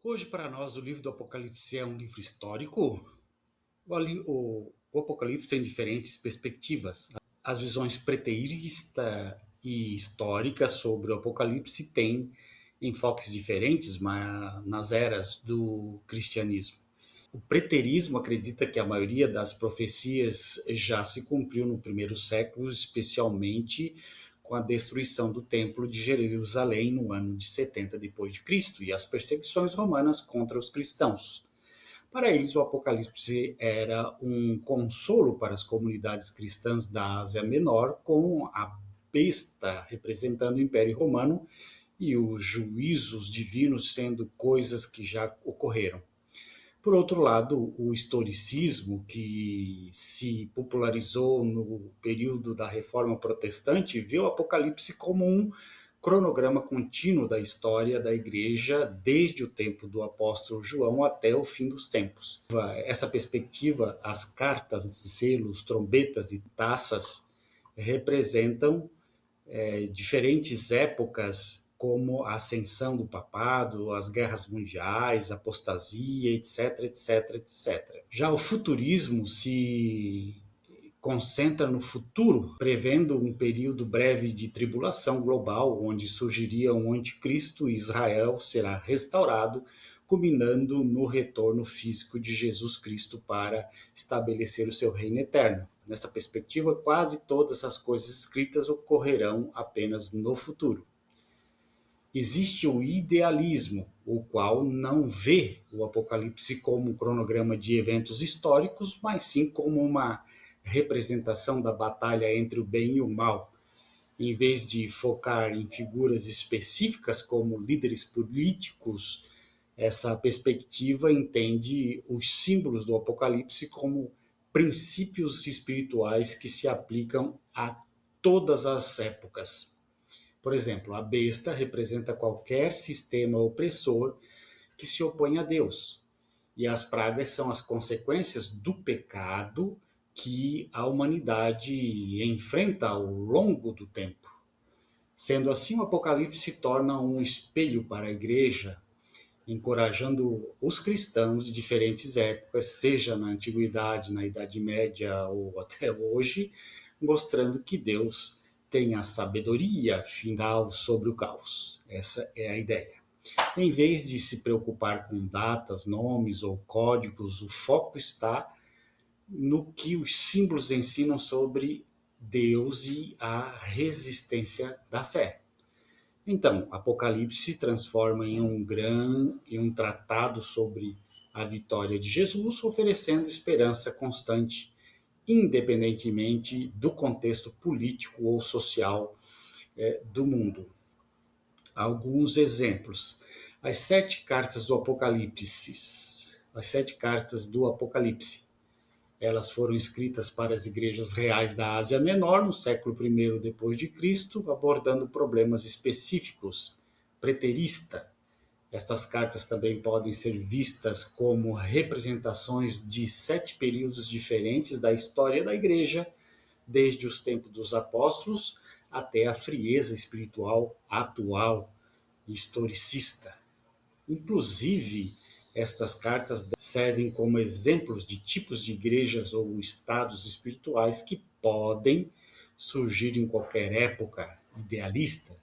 Hoje, para nós, o livro do Apocalipse é um livro histórico. O Apocalipse tem diferentes perspectivas. As visões preterista e histórica sobre o Apocalipse têm enfoques diferentes nas eras do cristianismo. O preterismo acredita que a maioria das profecias já se cumpriu no primeiro século, especialmente com a destruição do Templo de Jerusalém no ano de 70 depois de Cristo e as perseguições romanas contra os cristãos. Para eles, o Apocalipse era um consolo para as comunidades cristãs da Ásia Menor, com a besta representando o Império Romano e os juízos divinos sendo coisas que já ocorreram. Por outro lado, o historicismo, que se popularizou no período da Reforma Protestante, viu o Apocalipse como um cronograma contínuo da história da Igreja desde o tempo do apóstolo João até o fim dos tempos. Essa perspectiva, as cartas, selos, trombetas e taças representam diferentes épocas, como a ascensão do papado, as guerras mundiais, apostasia, etc, etc, etc. Já o futurismo se concentra no futuro, prevendo um período breve de tribulação global, onde surgiria um anticristo e Israel será restaurado, culminando no retorno físico de Jesus Cristo para estabelecer o seu reino eterno. Nessa perspectiva, quase todas as coisas escritas ocorrerão apenas no futuro. Existe o idealismo, o qual não vê o Apocalipse como um cronograma de eventos históricos, mas sim como uma representação da batalha entre o bem e o mal. Em vez de focar em figuras específicas como líderes políticos, essa perspectiva entende os símbolos do Apocalipse como princípios espirituais que se aplicam a todas as épocas. Por exemplo, a besta representa qualquer sistema opressor que se opõe a Deus. E as pragas são as consequências do pecado que a humanidade enfrenta ao longo do tempo. Sendo assim, o Apocalipse se torna um espelho para a igreja, encorajando os cristãos de diferentes épocas, seja na antiguidade, na Idade Média ou até hoje, mostrando que Deus tem a sabedoria final sobre o caos. Essa é a ideia. Em vez de se preocupar com datas, nomes ou códigos, o foco está no que os símbolos ensinam sobre Deus e a resistência da fé. Então, Apocalipse se transforma em um tratado sobre a vitória de Jesus, oferecendo esperança constante, independentemente do contexto político ou social do mundo. Alguns exemplos. As sete cartas do Apocalipse. As sete cartas do Apocalipse. Elas foram escritas para as igrejas reais da Ásia Menor no século I depois de Cristo, abordando problemas específicos. Preterista. Estas cartas também podem ser vistas como representações de sete períodos diferentes da história da igreja, desde os tempos dos apóstolos até a frieza espiritual atual, historicista. Inclusive, estas cartas servem como exemplos de tipos de igrejas ou estados espirituais que podem surgir em qualquer época idealista.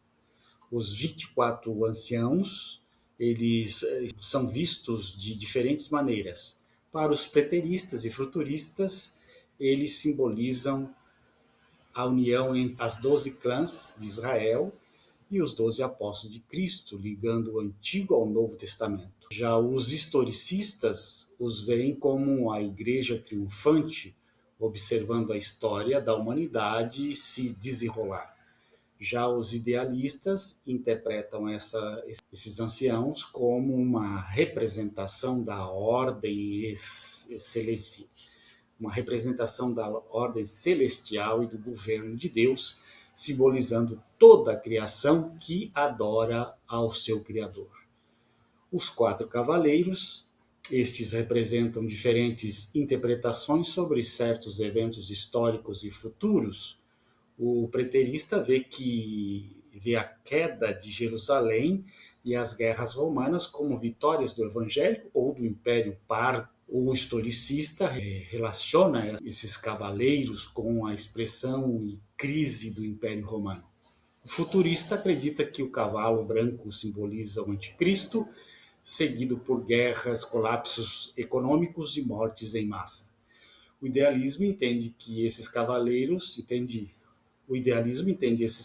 Os 24 anciãos, eles são vistos de diferentes maneiras. Para os preteristas e futuristas, eles simbolizam a união entre as 12 clãs de Israel e os 12 apóstolos de Cristo, ligando o Antigo ao Novo Testamento. Já os historicistas os veem como a igreja triunfante, observando a história da humanidade se desenrolar. Já os idealistas interpretam esses anciãos como uma representação da ordem celestial, uma representação da ordem celestial e do governo de Deus, simbolizando toda a criação que adora ao seu Criador. Os quatro cavaleiros, estes representam diferentes interpretações sobre certos eventos históricos e futuros. O preterista vê a queda de Jerusalém e as guerras romanas como vitórias do Evangelho ou do Império Parto. O historicista relaciona esses cavaleiros com a expressão e crise do Império Romano. O futurista acredita que o cavalo branco simboliza o anticristo, seguido por guerras, colapsos econômicos e mortes em massa. O idealismo entende esses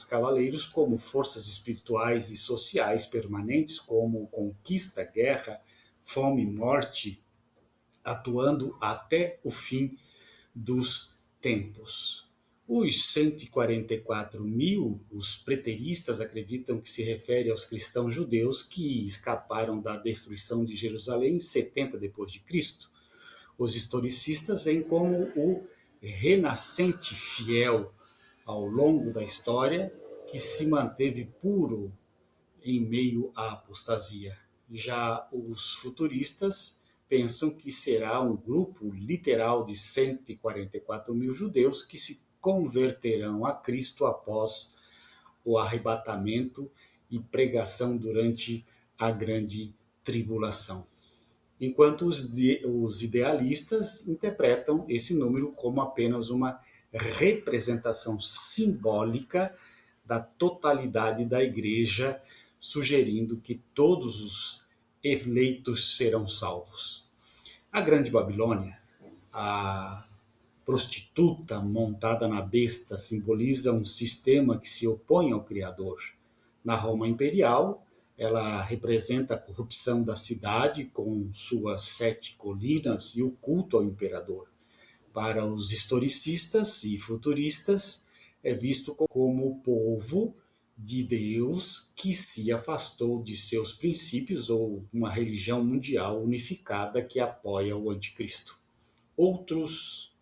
cavaleiros como forças espirituais e sociais permanentes, como conquista, guerra, fome, morte, atuando até o fim dos tempos. Os 144 mil, os preteristas acreditam que se refere aos cristãos judeus que escaparam da destruição de Jerusalém em 70 depois de Cristo. Os historicistas veem como o renascente fiel ao longo da história que se manteve puro em meio à apostasia. Já os futuristas pensam que será um grupo literal de 144 mil judeus que se converterão a Cristo após o arrebatamento e pregação durante a grande tribulação. Enquanto os idealistas interpretam esse número como apenas uma representação simbólica da totalidade da igreja, sugerindo que todos os eleitos serão salvos. A Grande Babilônia, a prostituta montada na besta, simboliza um sistema que se opõe ao Criador. Na Roma Imperial, ela representa a corrupção da cidade com suas 7 colinas e o culto ao imperador. Para os historicistas e futuristas, é visto como o povo de Deus que se afastou de seus princípios ou uma religião mundial unificada que apoia o anticristo. Outros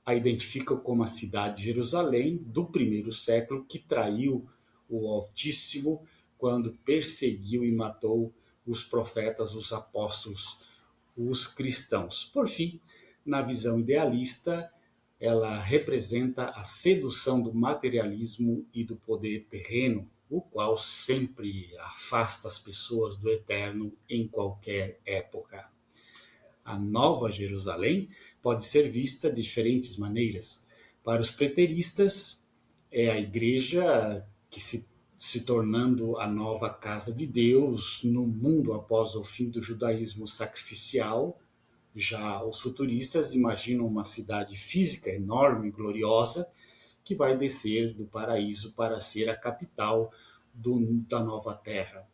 a identificam como a cidade de Jerusalém do primeiro século que traiu o Altíssimo quando perseguiu e matou os profetas, os apóstolos, os cristãos. Por fim, na visão idealista, ela representa a sedução do materialismo e do poder terreno, o qual sempre afasta as pessoas do eterno em qualquer época. A Nova Jerusalém pode ser vista de diferentes maneiras. Para os preteristas, é a igreja que se tornando a nova casa de Deus no mundo após o fim do judaísmo sacrificial. Já os futuristas imaginam uma cidade física enorme e gloriosa que vai descer do paraíso para ser a capital da nova terra.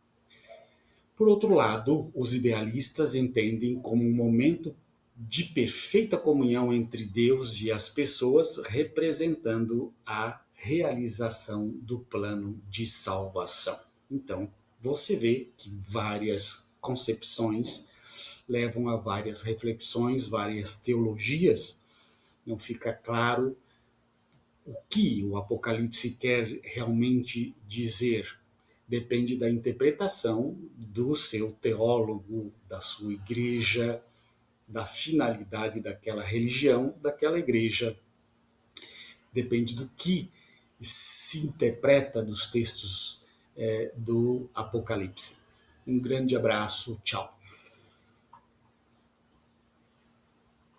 Por outro lado, os idealistas entendem como um momento de perfeita comunhão entre Deus e as pessoas, representando a realização do plano de salvação. Então, você vê que várias concepções levam a várias reflexões, várias teologias. Não fica claro o que o Apocalipse quer realmente dizer. Depende da interpretação do seu teólogo, da sua igreja, da finalidade daquela religião, daquela igreja. Depende do que se interpreta dos textos do Apocalipse. Um grande abraço, tchau.